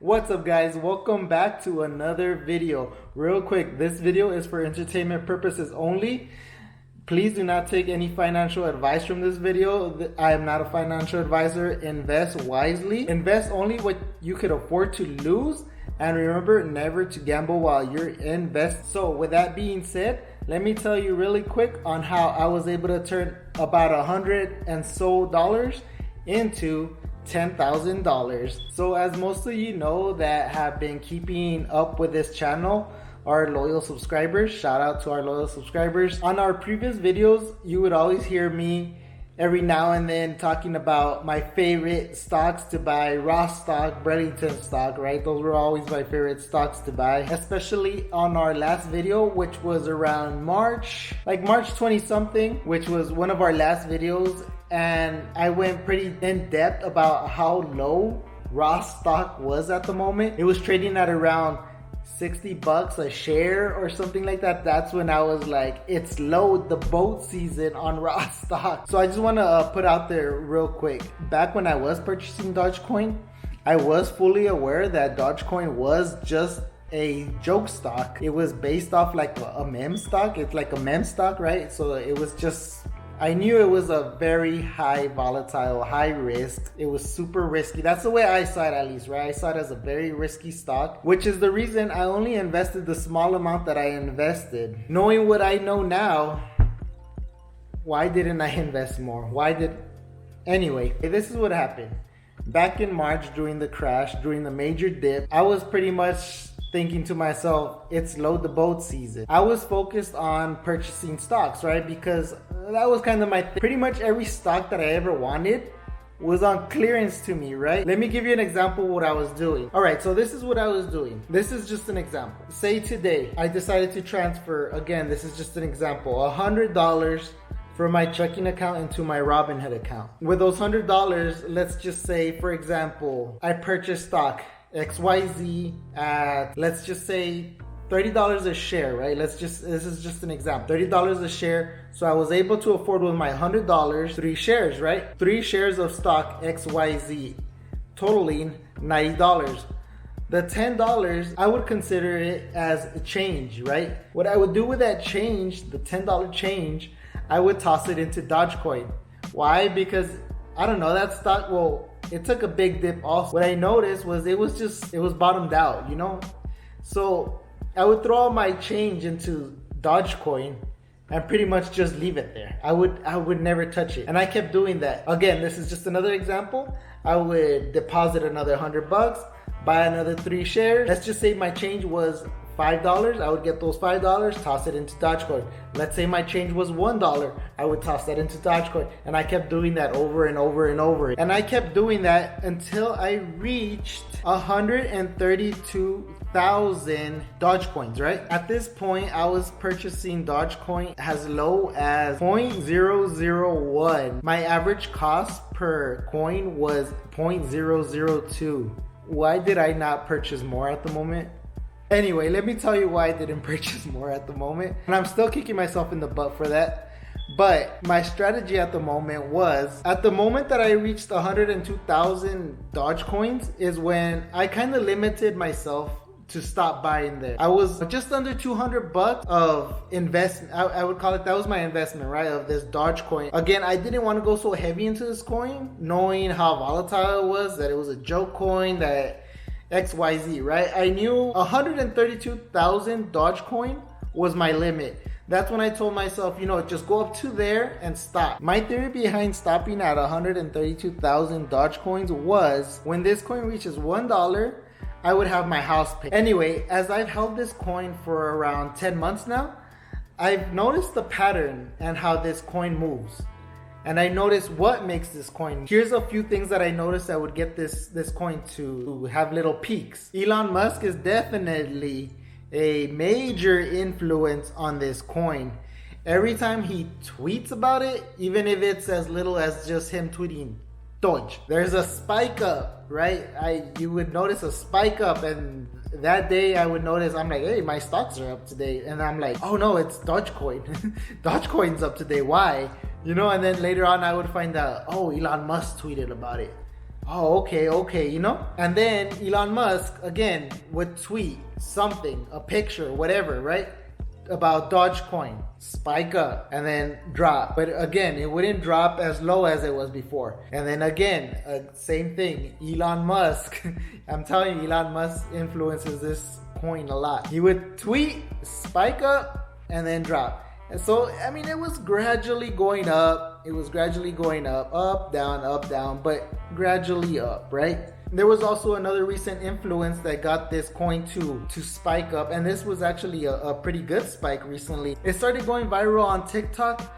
What's up, guys? Welcome back to another video. Real quick, this video is for entertainment purposes only. Please do not take any financial advice from this video. I am not a financial advisor. Invest wisely. Invest only what you could afford to lose. And remember, never to gamble while you're investing. So with that being said, let me tell you really quick on how I was able to turn about $100 and so into $10,000. So as most of you know that have been keeping up with this channel, our loyal subscribers, shout out to our loyal subscribers. On our previous videos, you would always hear me every now and then talking about my favorite stocks to buy, Ross stock, Burlington stock, right? Those were always my favorite stocks to buy, especially on our last video, which was around March 20 something, which was one of our last videos. And I went pretty in depth about how low Ross stock was at the moment. It was trading at around $60 a share or something like that. That's when I was like, it's low, the boat season on Ross stock. So I just want to put out there real quick. Back when I was purchasing Dogecoin, I was fully aware that Dogecoin was just a joke stock. It was based off like a meme stock. It's like a meme stock, right? So it was just, I knew it was a very high volatile, high risk. It was super risky. That's the way I saw it, at least, right? I saw it as a very risky stock, which is the reason I only invested the small amount that I invested. Knowing what I know now, why didn't I invest more? Anyway, this is what happened. Back in March, during the crash, during the major dip, I was pretty much thinking to myself, it's load the boat season. I was focused on purchasing stocks, right? Because that was kind of my thing. Pretty much every stock that I ever wanted was on clearance to me, right? Let me give you an example of what I was doing. All right, so this is what I was doing. This is just an example. Say today, I decided to transfer, again, this is just an example, $100 from my checking account into my Robinhood account. With those $100, let's just say, for example, I purchased stock XYZ at, let's just say, $30 a share, right? This is just an example. $30 a share. So I was able to afford with my $100, 3 shares, right? 3 shares of stock XYZ, totaling $90. The $10, I would consider it as a change, right? What I would do with that change, the $10 change, I would toss it into Dogecoin. Why? Because, I don't know, that stock, well, it took a big dip also. What I noticed was it was bottomed out, you know? So I would throw all my change into Dogecoin and pretty much just leave it there. I would never touch it. And I kept doing that. Again, this is just another example. I would deposit another $100, buy another 3 shares. Let's just say my change was $5. I would get those $5, toss it into Dogecoin. Let's say my change was $1. I would toss that into Dogecoin. And I kept doing that over and over and over. And I kept doing that until I reached 132,000 Dogecoins, right? At this point, I was purchasing Dogecoin as low as 0.001. My average cost per coin was 0.002. Why did I not purchase more at the moment? Anyway, let me tell you why I didn't purchase more at the moment. And I'm still kicking myself in the butt for that. But my strategy at the moment was, at the moment that I reached 102,000 Dogecoins is when I kind of limited myself to stop buying there. I was just under $200 of investment. I would call it, that was my investment, right? Of this Dogecoin. Again, I didn't want to go so heavy into this coin, knowing how volatile it was, that it was a joke coin, that XYZ, right? I knew 132,000 Dogecoin was my limit. That's when I told myself, you know, just go up to there and stop. My theory behind stopping at 132,000 Dogecoins was, when this coin reaches $1, I would have my house paid. Anyway, as I've held this coin for around 10 months now, I've noticed the pattern and how this coin moves. And I noticed what makes this coin. Here's a few things that I noticed that would get this coin to have little peaks. Elon Musk is definitely a major influence on this coin. Every time he tweets about it, even if it's as little as just him tweeting Doge, there's a spike up, right? You would notice a spike up, and that day I would notice, I'm like, hey, my stocks are up today. And I'm like, oh no, it's Dogecoin. Dogecoin's up today. Why? You know, and then later on I would find out, oh, Elon Musk tweeted about it. oh, okay, you know? And then Elon Musk, again, would tweet something, a picture, whatever, right? About Dogecoin, spike up and then drop. But again, it wouldn't drop as low as it was before. And then again, same thing, Elon Musk. I'm telling you, Elon Musk influences this coin a lot. He would tweet, spike up, and then drop. And so, I mean, it was gradually going up. It was gradually going up, down, but gradually up, right? There was also another recent influence that got this coin to spike up, and this was actually a pretty good spike recently. It started going viral on TikTok.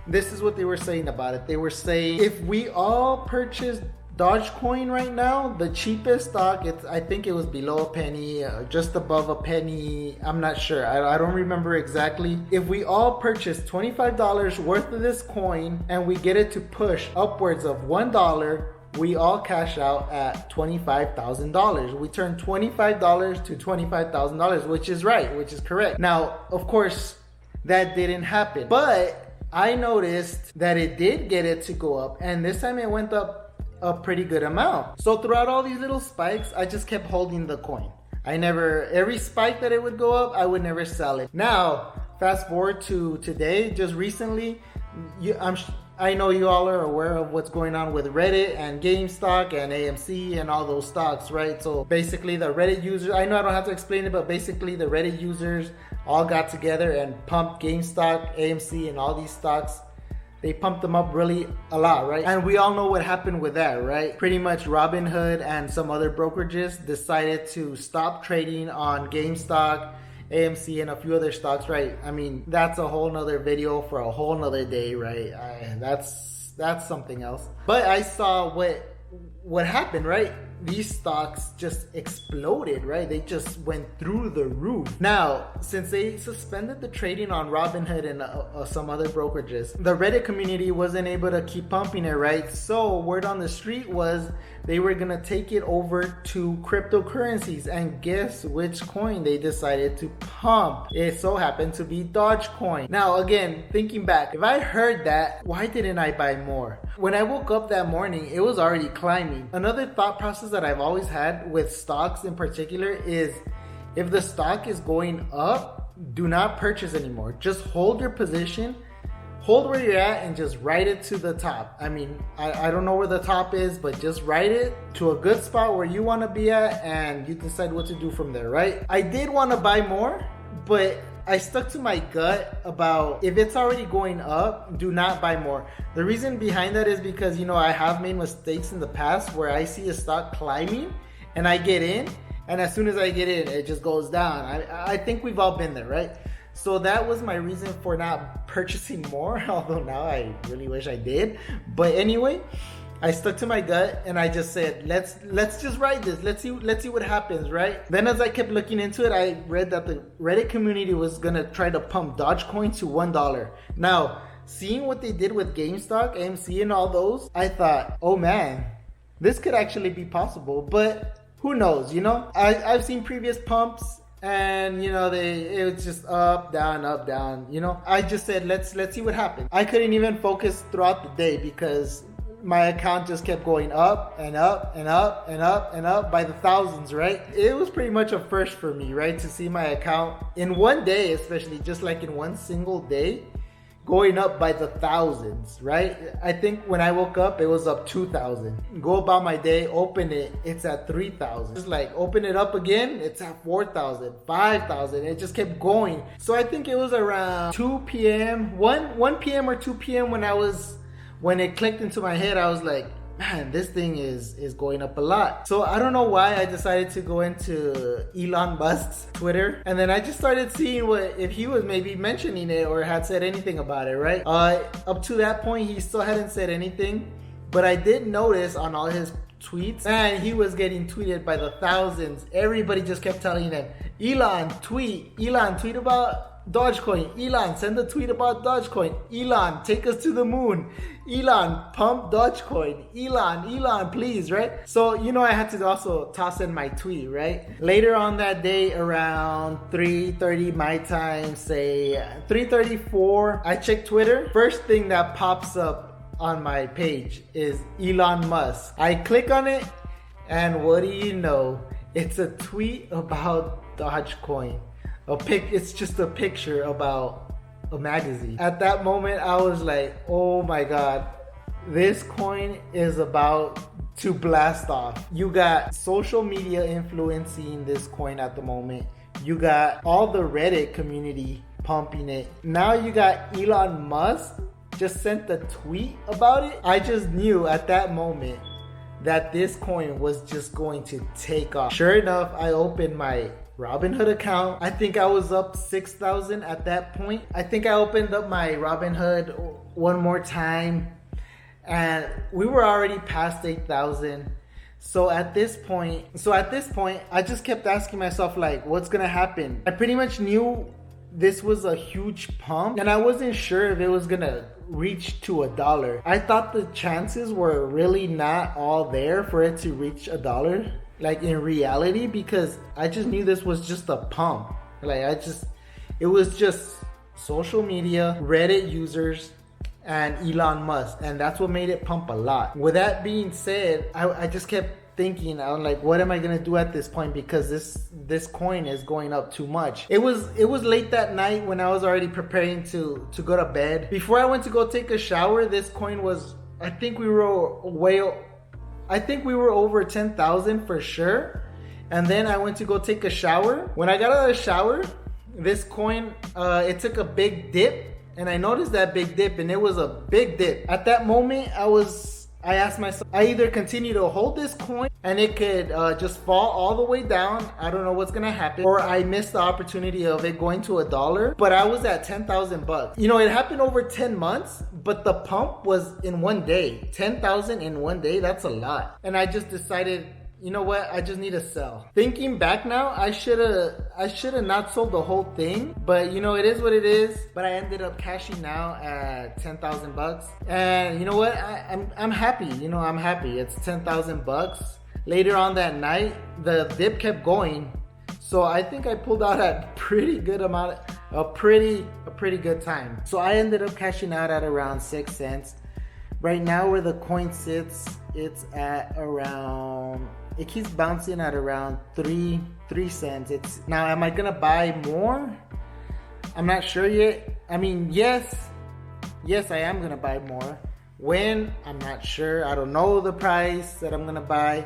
This is what they were saying about it. They were saying, if we all purchase Dogecoin right now, the cheapest stock, I think it was below a penny, just above a penny. I'm not sure. I don't remember exactly. If we all purchase $25 worth of this coin and we get it to push upwards of $1, we all cash out at $25,000. We turn $25 to $25,000, which is right, which is correct. Now, of course, that didn't happen, but I noticed that it did get it to go up, and this time it went up a pretty good amount. So throughout all these little spikes, I just kept holding the coin. Every spike that it would go up, I would never sell it. Now, fast forward to today, just recently, I know you all are aware of what's going on with Reddit and GameStop and AMC and all those stocks, right? So basically the Reddit users, I know I don't have to explain it, but basically the Reddit users all got together and pumped GameStop, AMC, and all these stocks. They pumped them up really a lot, right? And we all know what happened with that, right? Pretty much Robinhood and some other brokerages decided to stop trading on GameStop, AMC, and a few other stocks, right? I mean, that's a whole nother video for a whole nother day, right? That's something else. But I saw what happened, right? These stocks just exploded, right? They just went through the roof. Now, since they suspended the trading on Robinhood and some other brokerages, the Reddit community wasn't able to keep pumping it, right? So word on the street was they were gonna take it over to cryptocurrencies, and guess which coin they decided to pump? It so happened to be Dogecoin. Now, again, thinking back, if I heard that, why didn't I buy more? When I woke up that morning, it was already climbing. Another thought process that I've always had with stocks in particular is, if the stock is going up, do not purchase anymore. Just hold your position, hold where you're at, and just ride it to the top. I mean, I don't know where the top is, but just ride it to a good spot where you want to be at, and you decide what to do from there, right? I did want to buy more, but I stuck to my gut about, if it's already going up, do not buy more. The reason behind that is because, I have made mistakes in the past where I see a stock climbing and I get in, and as soon as I get in, it just goes down. I think we've all been there, right? So that was my reason for not purchasing more, although now I really wish I did. But anyway, I stuck to my gut and I just said, let's just ride this. Let's see what happens, right? Then as I kept looking into it, I read that the Reddit community was gonna try to pump Dogecoin to $1. Now, seeing what they did with GameStop, AMC, and all those, I thought, oh man, this could actually be possible. But who knows? I've seen previous pumps, and it was just up, down. I just said, let's see what happens. I couldn't even focus throughout the day because my account just kept going up and up and up and up and up by the thousands, right? It was pretty much a first for me, right? To see my account in one day, especially just like in one single day, going up by the thousands, right? I think when I woke up, it was up 2,000. Go about my day, open it, it's at 3,000. Just like open it up again, it's at 4,000, 5,000. It just kept going. So I think it was around 2 p.m., 1 p.m. or 2 p.m. when it clicked into my head. I was like, man, this thing is going up a lot. So I don't know why I decided to go into Elon Musk's Twitter, and then I just started seeing if he was maybe mentioning it or had said anything about it, right? Up to that point, he still hadn't said anything, but I did notice on all his tweets, and he was getting tweeted by the thousands. Everybody just kept telling him, Elon, tweet about Dogecoin. Elon, send a tweet about Dogecoin. Elon, take us to the moon. Elon, pump Dogecoin. Elon, please, right? So, I had to also toss in my tweet, right? Later on that day, around 3:30 my time, say 3:34, I checked Twitter. First thing that pops up on my page is Elon Musk. I click on it, and what do you know? It's a tweet about Dogecoin. It's just a picture about a magazine. At that moment, I was like, oh my God, this coin is about to blast off. You got social media influencing this coin at the moment. You got all the Reddit community pumping it. Now you got Elon Musk just sent a tweet about it. I just knew at that moment that this coin was just going to take off. Sure enough, I opened my Robinhood account. I think I was up 6,000 at that point. I think I opened up my Robinhood one more time, and we were already past 8,000. So at this point, I just kept asking myself, like, what's gonna happen? I pretty much knew this was a huge pump, and I wasn't sure if it was gonna reach to $1. I thought the chances were really not all there for it to reach $1, like in reality, because I just knew this was just a pump. It was just social media, Reddit users, and Elon Musk, and that's what made it pump a lot. With that being said, I just kept thinking, I'm like, what am I gonna do at this point, because this coin is going up too much. It was late that night when I was already preparing to go to bed. Before I went to go take a shower, this coin was, I think we were over 10,000 for sure. And then I went to go take a shower. When I got out of the shower, this coin it took a big dip. And I noticed that big dip, and it was a big dip. At that moment, I asked myself, I either continue to hold this coin and it could just fall all the way down. I don't know what's gonna happen. Or I missed the opportunity of it going to $1. But I was at 10,000 bucks. You know, it happened over 10 months, but the pump was in one day. 10,000 in one day, that's a lot. And I just decided, you know what? I just need to sell. Thinking back now, I should have not sold the whole thing, but you know, it is what it is. But I ended up cashing out at 10,000 bucks. And you know what? I'm happy. You know, I'm happy. It's 10,000 bucks. Later on that night, the dip kept going. So I think I pulled out a pretty good amount, a pretty good time. So I ended up cashing out at around 6 cents. Right now where the coin sits, it's at around, it keeps bouncing at around 3 cents. Now, am I gonna buy more? I'm not sure yet. I mean, yes, I am gonna buy more. When? I'm not sure. I don't know the price that I'm gonna buy.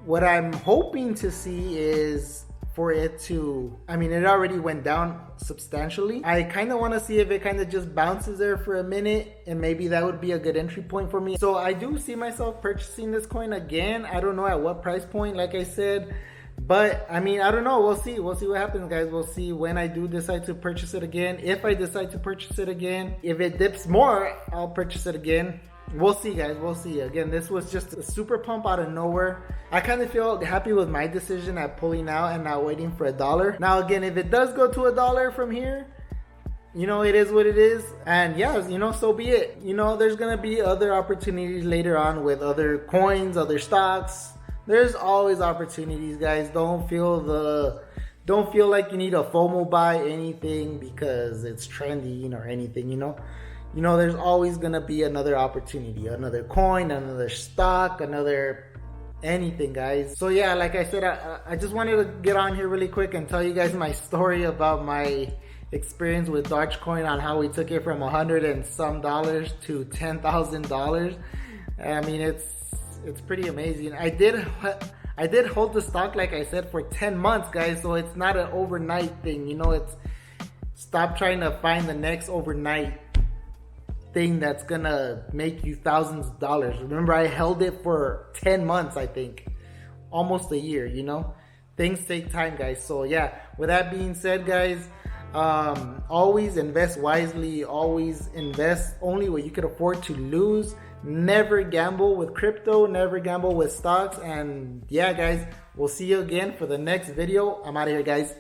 What I'm hoping to see is for it to, I mean, it already went down substantially. I kind of want to see if it kind of just bounces there for a minute, and maybe that would be a good entry point for me. So I do see myself purchasing this coin again. I don't know at what price point, like I said, but I mean, I don't know. We'll see what happens, guys. We'll see when I do decide to purchase it again. If I decide to purchase it again, if it dips more, I'll purchase it again. We'll see, guys. We'll see. Again, this was just a super pump out of nowhere. I kind of feel happy with my decision at pulling out and not waiting for $1. Now, again, if it does go to $1 from here, you know, it is what it is. And yeah, you know, so be it. You know, there's going to be other opportunities later on with other coins, other stocks. There's always opportunities, guys. Don't feel like you need a FOMO buy anything because it's trendy or anything, you know. You know, there's always gonna be another opportunity, another coin, another stock, another anything, guys. So yeah, like I said, I just wanted to get on here really quick and tell you guys my story about my experience with Dogecoin, on how we took it from $100 and some dollars to $10,000. I mean, it's pretty amazing. I did hold the stock, like I said, for 10 months, guys. So it's not an overnight thing, you know. It's stop trying to find the next overnight thing that's gonna make you thousands of dollars. Remember, I held it for 10 months, I think, almost a year, you know. Things take time, guys. So yeah, with that being said, guys, always invest wisely. Always invest only what you can afford to lose. Never gamble with crypto, never gamble with stocks. And yeah, guys, we'll see you again for the next video. I'm out of here, guys.